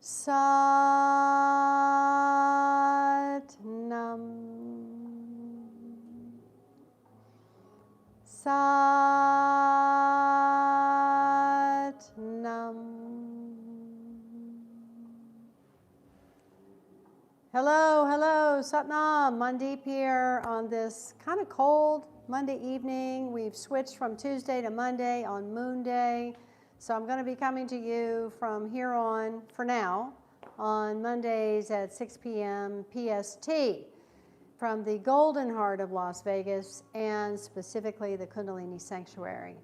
Sat Nam. Sat Nam. Hello, hello, Sat Nam. Mandeep here on this kind of cold Monday evening. We've switched from Tuesday to Monday on Moon Day. So I'm going to be coming to you from here on, for now, on Mondays at 6 p.m. PST from the Golden Heart of Las Vegas and specifically the Kundalini Sanctuary.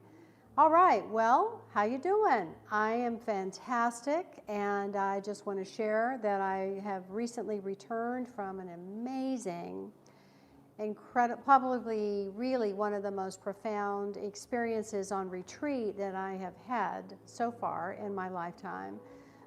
All right, well, how you doing? I am fantastic, and I just want to share that I have recently returned from an amazing, incredible, probably really one of the most profound experiences on retreat that I have had so far in my lifetime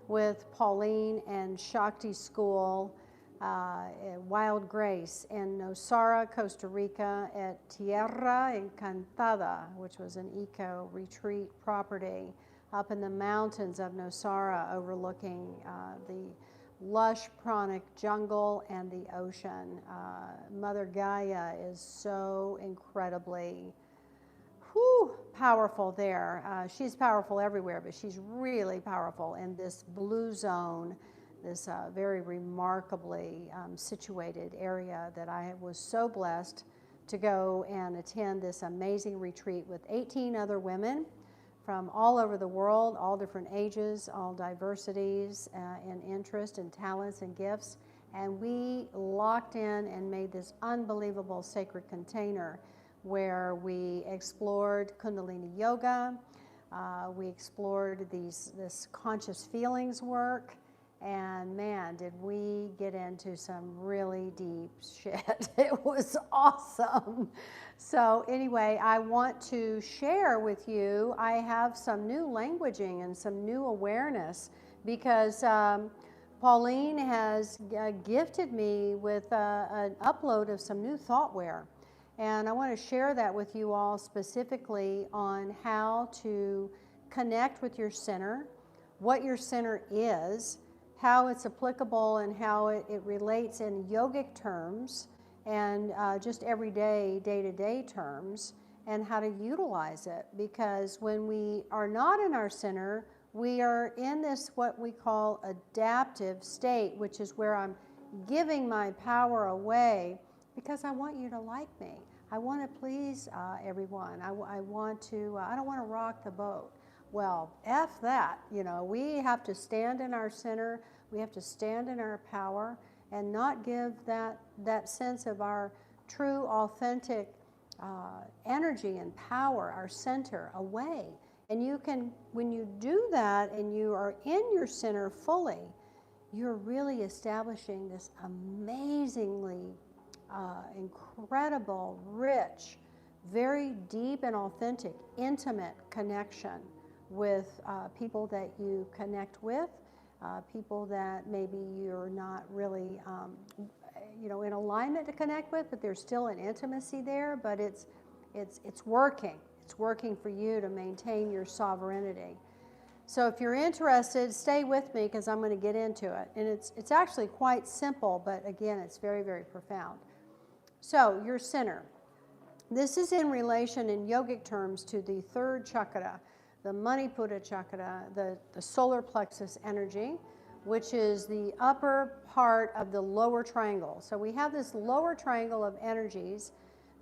with Pauline and Shakti School, Wild Grace in Nosara, Costa Rica at Tierra Encantada, which was an eco retreat property up in the mountains of Nosara overlooking the lush pranic jungle and the ocean. Mother Gaia is so incredibly powerful there. She's powerful everywhere, but she's really powerful in this blue zone, this very remarkably situated area that I was so blessed to go and attend this amazing retreat with 18 other women from all over the world, all different ages, all diversities and interest and talents and gifts. And we locked in and made this unbelievable sacred container where we explored Kundalini Yoga, we explored this conscious feelings work, and man, did we get into some really deep shit. It was awesome. So anyway, I want to share with you, I have some new languaging and some new awareness because Pauline has gifted me with an upload of some new thoughtware. And I want to share that with you all specifically on how to connect with your center, what your center is, how it's applicable and how it relates in yogic terms and just everyday, day-to-day terms, and how to utilize it. Because when we are not in our center, we are in this what we call adaptive state, which is where I'm giving my power away because I want you to like me. I want to please everyone. I don't want to rock the boat. Well, F that, we have to stand in our center, we have to stand in our power and not give that sense of our true, authentic energy and power, our center, away. And you can, when you do that and you are in your center fully, you're really establishing this amazingly incredible, rich, very deep and authentic, intimate connection with people that you connect with, people that maybe you're not really, in alignment to connect with, but there's still an intimacy there. But it's working. It's working for you to maintain your sovereignty. So if you're interested, stay with me because I'm going to get into it. And it's actually quite simple, but again, it's very, very profound. So your center. This is in relation in yogic terms to the third chakra, the Manipura chakra, the solar plexus energy, which is the upper part of the lower triangle. So we have this lower triangle of energies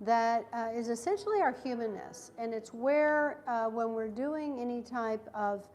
that is essentially our humanness. And it's where when we're doing any type of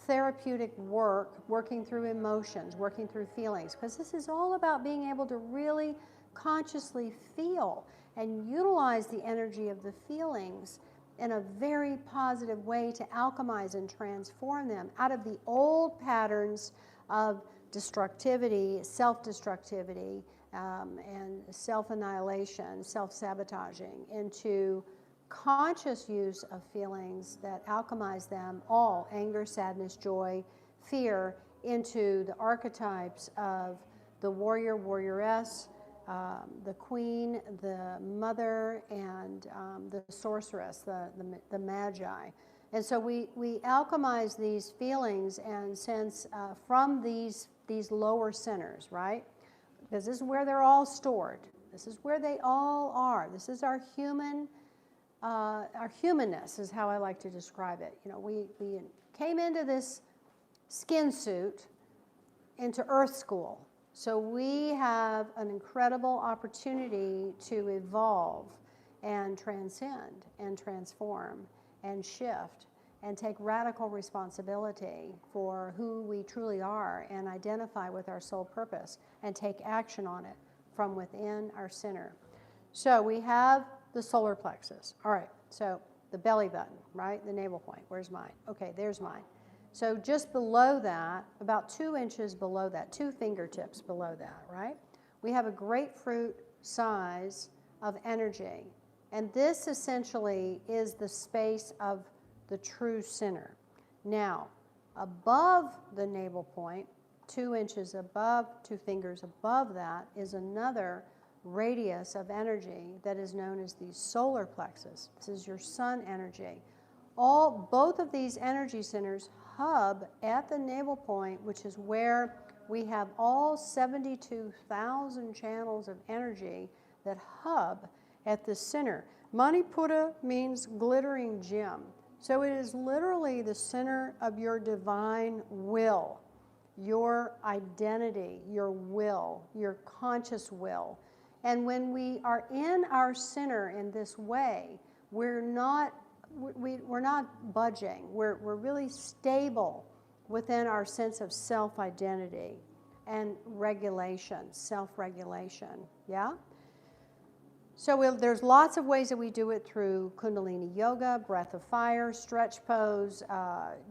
therapeutic work, working through emotions, working through feelings, because this is all about being able to really consciously feel and utilize the energy of the feelings in a very positive way to alchemize and transform them out of the old patterns of destructivity, self-destructivity, and self-annihilation, self-sabotaging into conscious use of feelings that alchemize them all, anger, sadness, joy, fear, into the archetypes of the warrior, warrioress, the queen, the mother, and the sorceress, the magi. And so we alchemize these feelings and sense from these lower centers, right? Because this is where they're all stored. This is where they all are. This is our humanness is how I like to describe it. You know, we came into this skin suit into Earth School. So we have an incredible opportunity to evolve and transcend and transform and shift and take radical responsibility for who we truly are and identify with our soul purpose and take action on it from within our center. So we have the solar plexus. All right, so the belly button, right? The navel point. Where's mine? Okay, there's mine. So just below that, about 2 inches below that, 2 fingertips below that, right? We have a grapefruit size of energy. And this essentially is the space of the true center. Now, above the navel point, 2 inches above, 2 fingers above that, is another radius of energy that is known as the solar plexus. This is your sun energy. Both of these energy centers hub at the navel point, which is where we have all 72,000 channels of energy that hub at the center. Manipura means glittering gem. So it is literally the center of your divine will, your identity, your will, your conscious will. And when we are in our center in this way, we're not budging. We're really stable within our sense of self-identity and regulation, self-regulation, yeah? So there's lots of ways that we do it through Kundalini Yoga, breath of fire, stretch pose,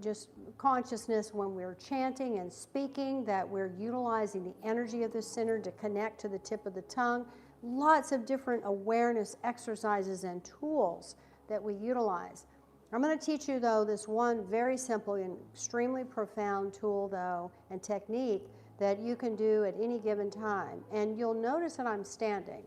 just consciousness when we're chanting and speaking, that we're utilizing the energy of the center to connect to the tip of the tongue. Lots of different awareness exercises and tools that we utilize. I'm going to teach you, though, this one very simple and extremely profound tool, though, and technique that you can do at any given time. And you'll notice that I'm standing.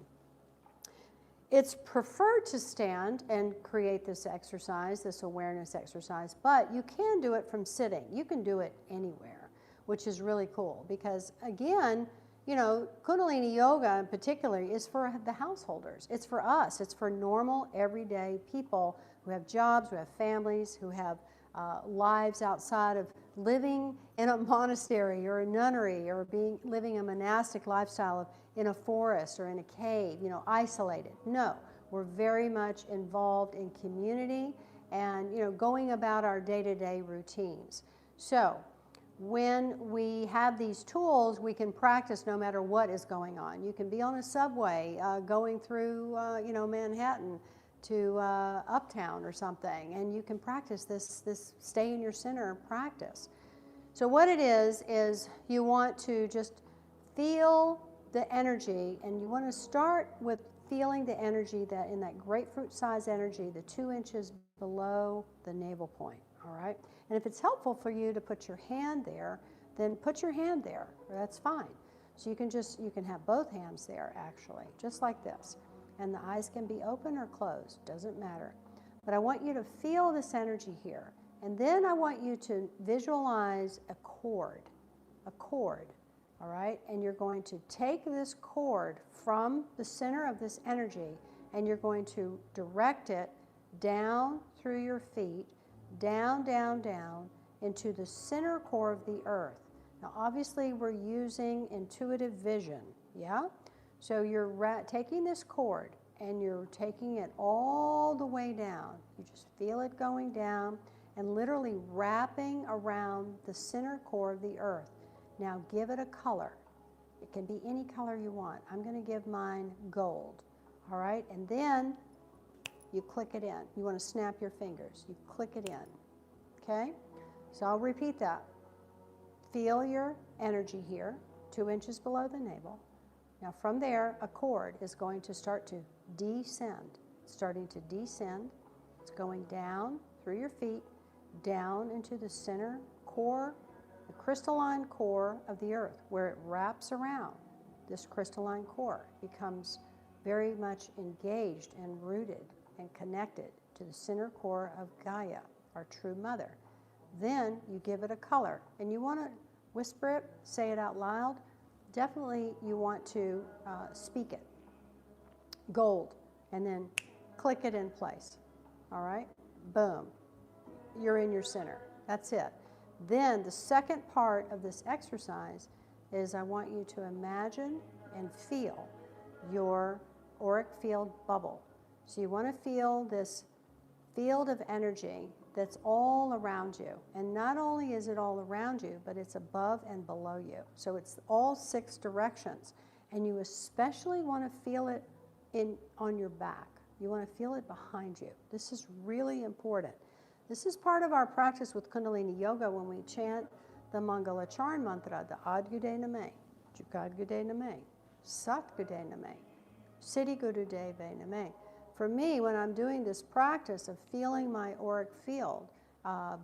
It's preferred to stand and create this exercise, this awareness exercise, but you can do it from sitting. You can do it anywhere, which is really cool because, again, you know, Kundalini Yoga in particular is for the householders. It's for us. It's for normal, everyday people who have jobs, who have families, who have lives outside of living in a monastery or a nunnery or living a monastic lifestyle in a forest or in a cave, you know, isolated. No, we're very much involved in community and, you know, going about our day-to-day routines. So when we have these tools, we can practice no matter what is going on. You can be on a subway going through, you know, Manhattan to Uptown or something, and you can practice this stay in your center practice. So what it is you want to just feel the energy, and you want to start with feeling the energy that in that grapefruit size energy, the 2 inches below the navel point, all right? And if it's helpful for you to put your hand there, then put your hand there, that's fine. So you can have both hands there actually, just like this. And the eyes can be open or closed, doesn't matter. But I want you to feel this energy here. And then I want you to visualize a cord, all right? And you're going to take this cord from the center of this energy and you're going to direct it down through your feet, down, down, down into the center core of the earth. Now, obviously, we're using intuitive vision, yeah? So you're taking this cord and you're taking it all the way down. You just feel it going down and literally wrapping around the center core of the earth. Now give it a color. It can be any color you want. I'm going to give mine gold, all right? And then you click it in. You want to snap your fingers. You click it in, okay? So I'll repeat that. Feel your energy here, 2 inches below the navel. Now from there, a cord is going to start to descend. It's starting to descend. It's going down through your feet, down into the center core, the crystalline core of the earth, where it wraps around. This crystalline core becomes very much engaged and rooted and connected to the center core of Gaia, our true mother. Then you give it a color, and you want to whisper it, say it out loud. Definitely you want to speak it. Gold, and then click it in place. All right? Boom. You're in your center. That's it. Then the second part of this exercise is I want you to imagine and feel your auric field bubble. So you want to feel this field of energy that's all around you. And not only is it all around you, but it's above and below you. So it's all 6 directions. And you especially want to feel it on your back. You want to feel it behind you. This is really important. This is part of our practice with Kundalini Yoga when we chant the Mangalacharan mantra, the Ad Gude Name, Jugad Gude Name, Sat Gude Name, Siddhi Guru Deve Name. For me, when I'm doing this practice of feeling my auric field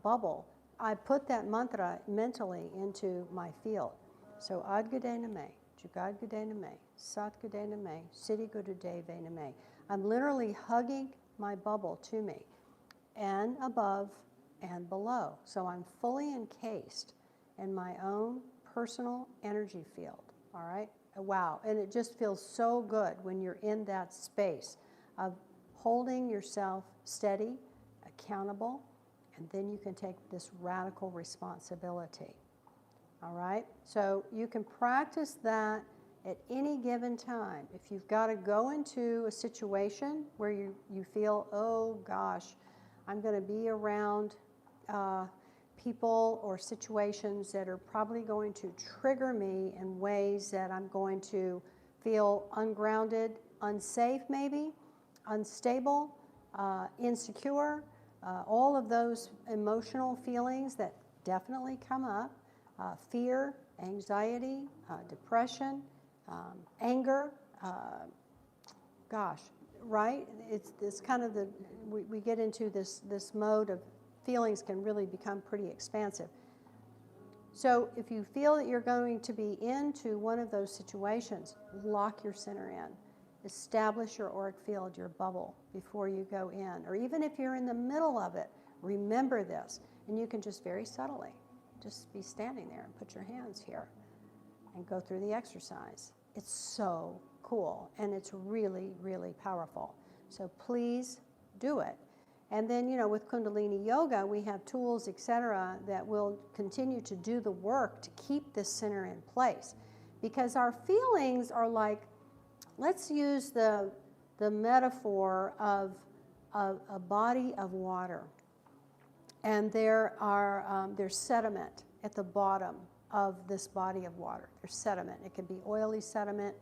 bubble, I put that mantra mentally into my field. So Ad Gude Name, Jugad Gude Name, Sat Gude Name, Siddhi Guru Deve Name. I'm literally hugging my bubble to me, and above and below. So I'm fully encased in my own personal energy field, all right? Wow, and it just feels so good when you're in that space of holding yourself steady, accountable, and then you can take this radical responsibility, all right? So you can practice that at any given time. If you've got to go into a situation where you feel, oh gosh, I'm going to be around people or situations that are probably going to trigger me in ways that I'm going to feel ungrounded, unsafe maybe, unstable, insecure, all of those emotional feelings that definitely come up, fear, anxiety, depression, anger, gosh, right? It's kind of we get into this mode of feelings can really become pretty expansive. So if you feel that you're going to be into one of those situations, lock your center in. Establish your auric field, your bubble, before you go in. Or even if you're in the middle of it, remember this. And you can just very subtly just be standing there and put your hands here and go through the exercise. It's so cool, and it's really, really powerful. So please do it. And then, you know, with Kundalini Yoga, we have tools, etc., that will continue to do the work to keep this center in place. Because our feelings are like, let's use the metaphor of a body of water. And there's sediment at the bottom of this body of water. There's sediment. It can be oily sediment.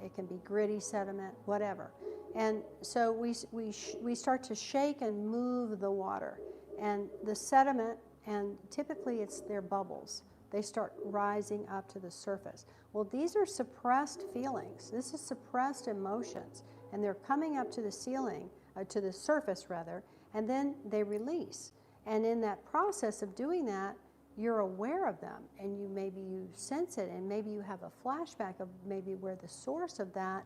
It can be gritty sediment, whatever. And so we start to shake and move the water. And the sediment, and typically it's their bubbles, they start rising up to the surface. Well, these are suppressed feelings. This is suppressed emotions. And they're coming up to the ceiling, to the surface rather, and then they release. And in that process of doing that, you're aware of them, and maybe you sense it, and maybe you have a flashback of maybe where the source of that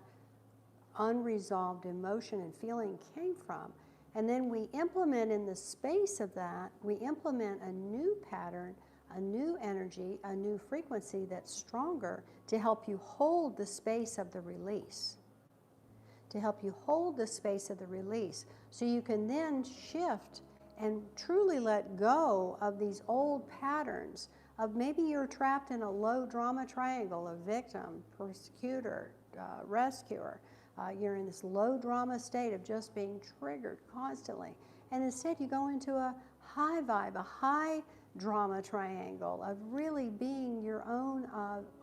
unresolved emotion and feeling came from. And then we implement in the space of that, we implement a new pattern, a new energy, a new frequency that's stronger to help you hold the space of the release. To help you hold the space of the release. So you can then shift and truly let go of these old patterns of maybe you're trapped in a low drama triangle of victim, persecutor, rescuer. You're in this low drama state of just being triggered constantly. And instead you go into a high vibe, a high drama triangle of really being your own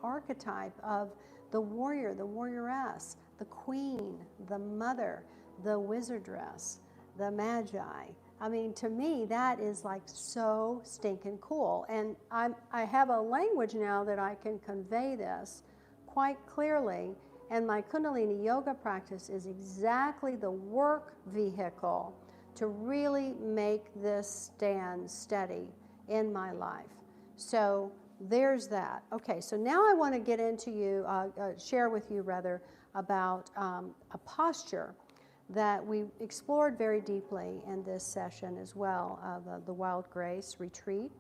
archetype of the warrior, the warrioress, the queen, the mother, the wizardress, the magi. I mean, to me, that is like so stinking cool. And I have a language now that I can convey this quite clearly. And my Kundalini Yoga practice is exactly the work vehicle to really make this stand steady in my life. So there's that. Okay, so now I want to get into share with you rather, about a posture that we explored very deeply in this session as well, the Wild Grace Retreat,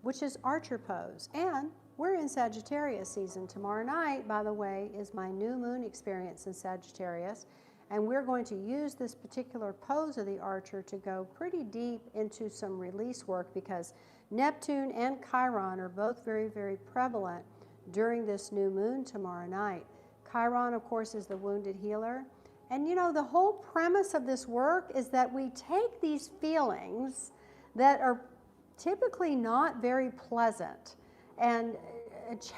which is Archer Pose. And we're in Sagittarius season. Tomorrow night, by the way, is my new moon experience in Sagittarius. And we're going to use this particular pose of the Archer to go pretty deep into some release work, because Neptune and Chiron are both very, very prevalent during this new moon tomorrow night. Chiron, of course, is the wounded healer. And you know, the whole premise of this work is that we take these feelings that are typically not very pleasant and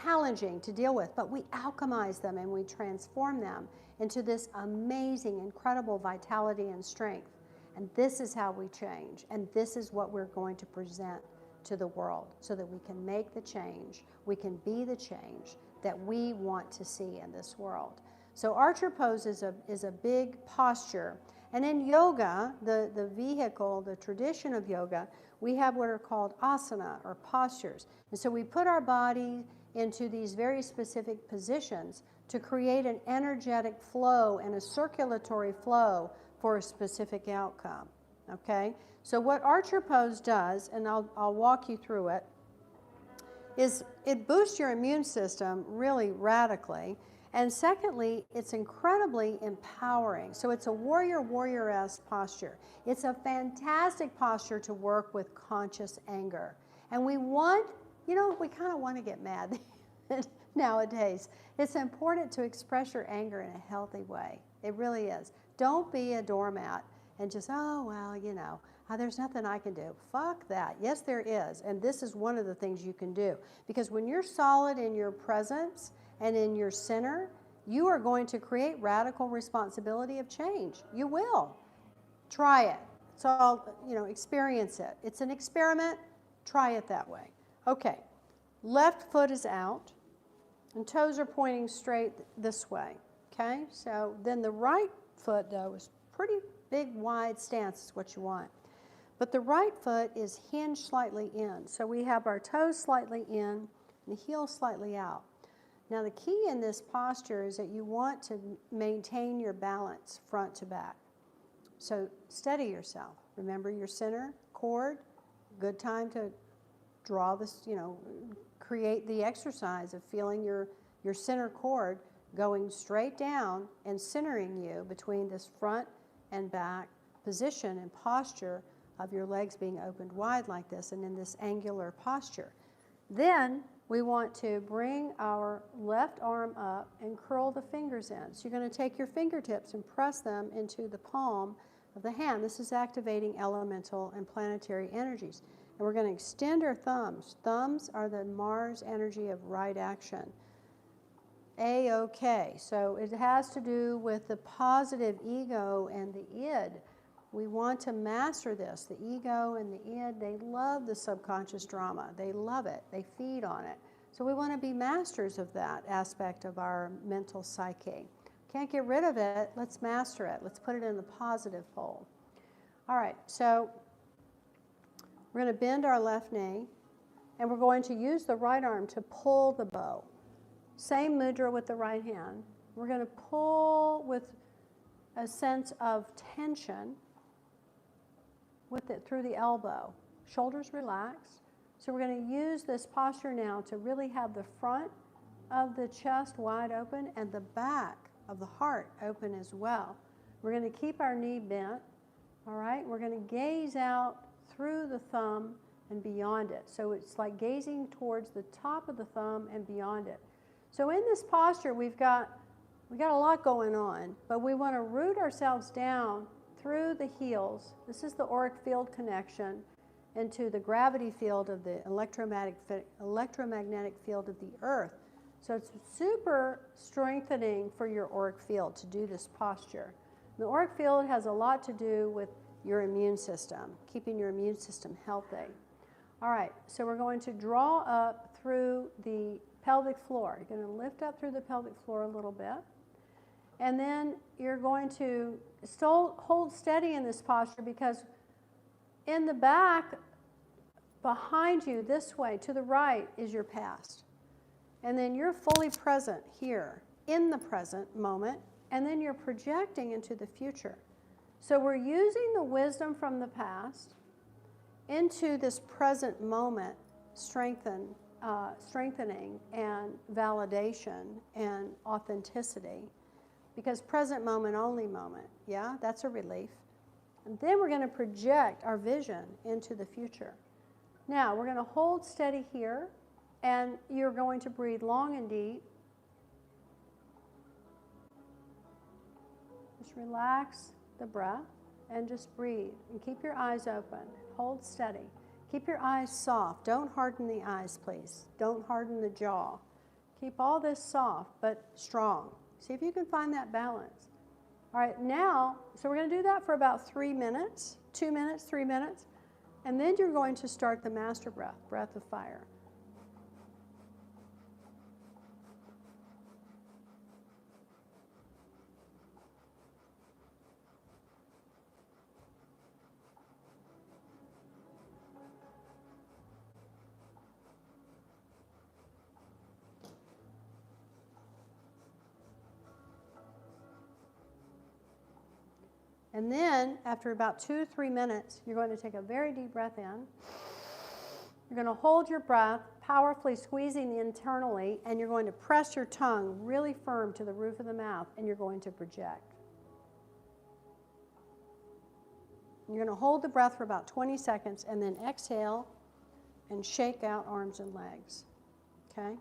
challenging to deal with, but we alchemize them and we transform them into this amazing, incredible vitality and strength. And this is how we change. And this is what we're going to present to the world, so that we can make the change, we can be the change that we want to see in this world. So Archer Pose is a big posture. And in yoga, the vehicle, the tradition of yoga, we have what are called asana, or postures. And so we put our body into these very specific positions to create an energetic flow and a circulatory flow for a specific outcome, okay? So what Archer Pose does, and I'll walk you through it, is it boosts your immune system really radically. And secondly, it's incredibly empowering. So it's a warrior-esque posture. It's a fantastic posture to work with conscious anger. And we want, you know, we kind of want to get mad nowadays. It's important to express your anger in a healthy way. It really is. Don't be a doormat and just, oh, well, you know, there's nothing I can do. Fuck that. Yes, there is. And this is one of the things you can do. Because when you're solid in your presence and in your center, you are going to create radical responsibility of change. You will. Try it. It's all, you know, experience it. It's an experiment. Try it that way. Okay. Left foot is out, and toes are pointing straight this way. Okay? So then the right foot, though, is pretty big, wide stance is what you want. But the right foot is hinged slightly in. So we have our toes slightly in and the heel slightly out. Now the key in this posture is that you want to maintain your balance front to back. So steady yourself. Remember your center cord. Good time to draw this, you know, create the exercise of feeling your center cord going straight down and centering you between this front and back position and posture of your legs being opened wide like this, and in this angular posture. Then we want to bring our left arm up and curl the fingers in. So you're going to take your fingertips and press them into the palm of the hand. This is activating elemental and planetary energies. And we're going to extend our thumbs. Thumbs are the Mars energy of right action. A-OK. So it has to do with the positive ego and the id. We want to master this. The ego and the id, they love the subconscious drama. They love it. They feed on it. So we want to be masters of that aspect of our mental psyche. Can't get rid of it. Let's master it. Let's put it in the positive pole. All right, so we're going to bend our left knee, and we're going to use the right arm to pull the bow. Same mudra with the right hand. We're going to pull with a sense of tension with it through the elbow. Shoulders relaxed. So we're going to use this posture now to really have the front of the chest wide open and the back of the heart open as well. We're going to keep our knee bent. All right, we're going to gaze out through the thumb and beyond it. So it's like gazing towards the top of the thumb and beyond it. So in this posture, we got a lot going on, but we want to root ourselves down through the heels. This is the auric field connection into the gravity field of the electromagnetic field of the earth. So it's super strengthening for your auric field to do this posture. The auric field has a lot to do with your immune system, keeping your immune system healthy. All right, so we're going to draw up through the pelvic floor. You're going to lift up through the pelvic floor a little bit. And then you're going to still hold steady in this posture, because in the back, behind you, this way, to the right, is your past. And then you're fully present here, in the present moment, and then you're projecting into the future. So we're using the wisdom from the past into this present moment, strengthening and validation and authenticity, because present moment only moment, yeah, that's a relief. And then we're going to project our vision into the future. Now we're going to hold steady here, and you're going to breathe long and deep. Just relax the breath and just breathe and keep your eyes open. Hold steady. Keep your eyes soft. Don't harden the eyes, please. Don't harden the jaw. Keep all this soft but strong. See if you can find that balance. All right, now, so we're going to do that for about 3 minutes, 2 minutes, 3 minutes, and then you're going to start the master breath, breath of fire. And then, after about 2 to 3 minutes, you're going to take a very deep breath in. You're going to hold your breath, powerfully squeezing internally, and you're going to press your tongue really firm to the roof of the mouth, and you're going to project. You're going to hold the breath for about 20 seconds, and then exhale and shake out arms and legs. Okay?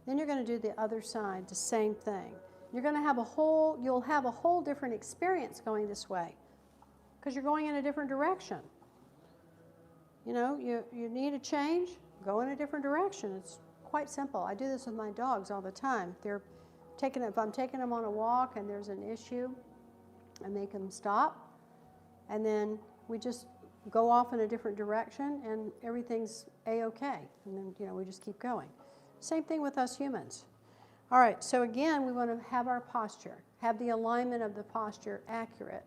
Then you're going to do the other side, the same thing. You'll have a whole different experience going this way because you're going in a different direction. You know, you need a change, go in a different direction. It's quite simple. I do this with my dogs all the time. If I'm taking them on a walk and there's an issue, I make them stop, and then we just go off in a different direction and everything's A-okay. And then, you know, we just keep going. Same thing with us humans. All right, so again, we want to have our posture, have the alignment of the posture accurate.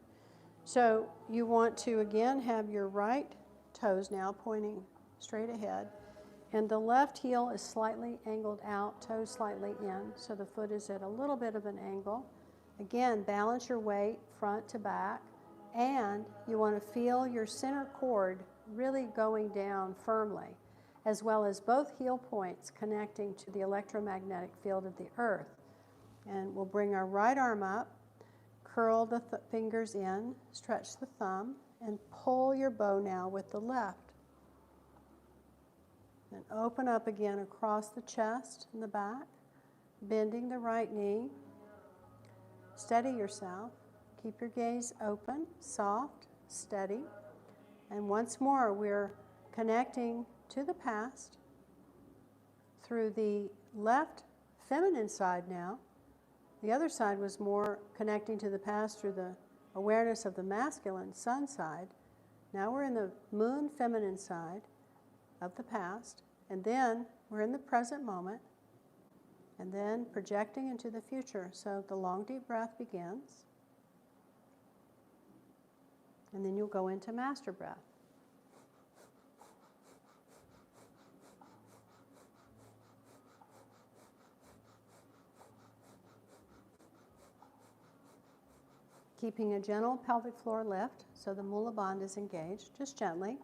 So you want to, again, have your right toes now pointing straight ahead, and the left heel is slightly angled out, toes slightly in, so the foot is at a little bit of an angle. Again, balance your weight front to back, and you want to feel your center cord really going down firmly, as well as both heel points connecting to the electromagnetic field of the earth. And we'll bring our right arm up, curl the fingers in, stretch the thumb, and pull your bow now with the left. Then open up again across the chest and the back, bending the right knee. Steady yourself. Keep your gaze open, soft, steady. And once more, we're connecting to the past through the left feminine side now. The other side was more connecting to the past through the awareness of the masculine sun side. Now we're in the moon feminine side of the past, and then we're in the present moment, and then projecting into the future. So the long deep breath begins, and then you'll go into master breath. Keeping a gentle pelvic floor lift so the mula bandha is engaged, just gently.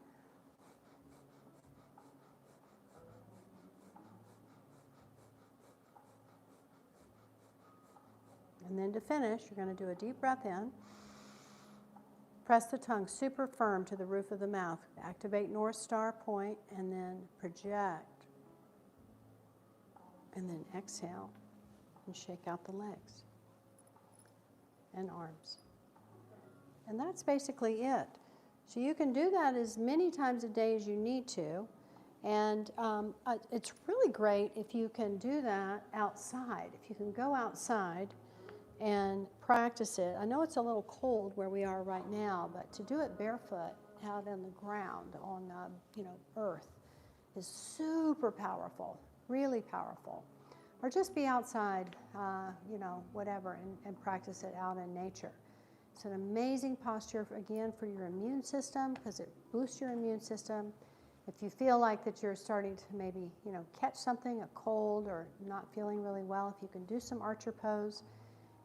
And then to finish, you're going to do a deep breath in. Press the tongue super firm to the roof of the mouth. Activate North Star point and then project. And then exhale and shake out the legs and arms. And that's basically it. So you can do that as many times a day as you need to. And it's really great if you can do that outside. If you can go outside and practice it. I know it's a little cold where we are right now, but to do it barefoot out on the ground, on earth, is super powerful, really powerful. Or just be outside, whatever, and practice it out in nature. It's an amazing posture, again, for your immune system, because it boosts your immune system. If you feel like that you're starting to maybe, catch something, a cold, or not feeling really well, if you can do some archer pose,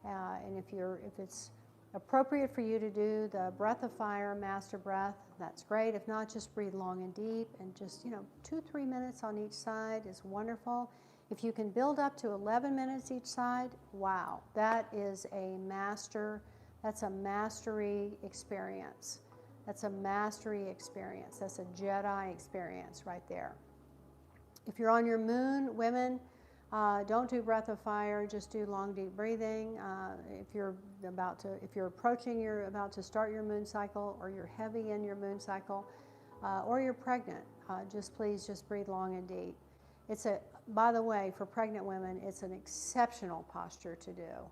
and if it's appropriate for you to do the breath of fire, master breath, that's great. If not, just breathe long and deep, and just, 2-3 minutes on each side is wonderful. If you can build up to 11 minutes each side, wow, that's a mastery experience. That's a mastery experience. That's a Jedi experience right there. If you're on your moon, women, don't do breath of fire, just do long, deep breathing. If you're about to start your moon cycle, or you're heavy in your moon cycle, or you're pregnant, please breathe long and deep. By the way, for pregnant women, it's an exceptional posture to do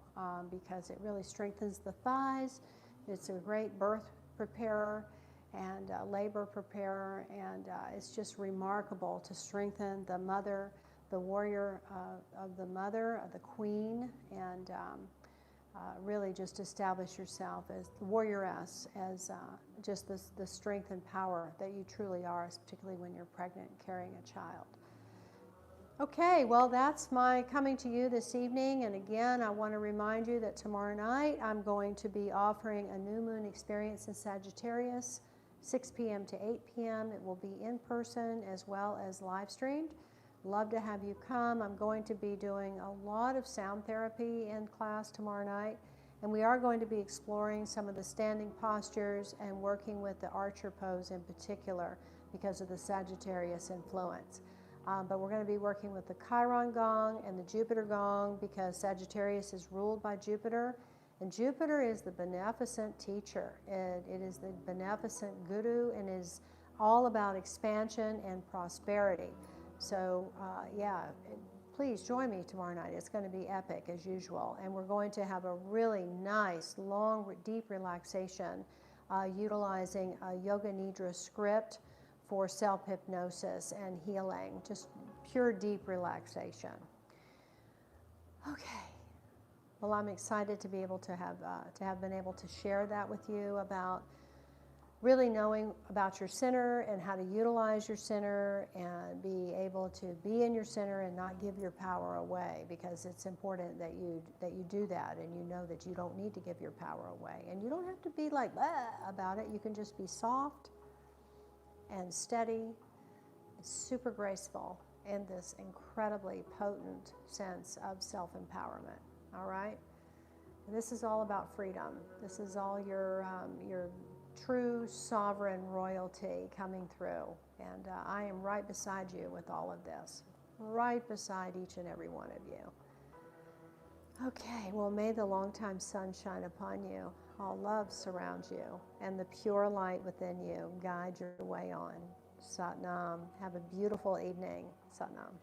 because it really strengthens the thighs. It's a great birth preparer and labor preparer, and it's just remarkable to strengthen the mother, the warrior of the mother, of the queen, and really just establish yourself as the warrioress, as just the strength and power that you truly are, particularly when you're pregnant and carrying a child. Okay, well, that's my coming to you this evening, and again, I want to remind you that tomorrow night I'm going to be offering a new moon experience in Sagittarius, 6 p.m. to 8 p.m. It will be in person as well as live streamed. Love to have you come. I'm going to be doing a lot of sound therapy in class tomorrow night, and we are going to be exploring some of the standing postures and working with the archer pose in particular because of the Sagittarius influence. But we're going to be working with the Chiron gong and the Jupiter gong because Sagittarius is ruled by Jupiter, and Jupiter is the beneficent teacher. It is the beneficent guru and is all about expansion and prosperity. So please join me tomorrow night. It's going to be epic as usual, and we're going to have a really nice, long, deep relaxation utilizing a Yoga Nidra script for self-hypnosis and healing, just pure deep relaxation. Okay, well, I'm excited to be able to have been able to share that with you about really knowing about your center and how to utilize your center and be able to be in your center and not give your power away, because it's important that you do that, and you know that you don't need to give your power away, and you don't have to be like about it. You can just be soft and steady, super graceful in this incredibly potent sense of self-empowerment. All right? And this is all about freedom. This is all your true sovereign royalty coming through. And I am right beside you with all of this, right beside each and every one of you. Okay, well, may the longtime sun shine upon you. All love surrounds you, and the pure light within you guide your way on. Sat Nam. Have a beautiful evening. Sat Nam.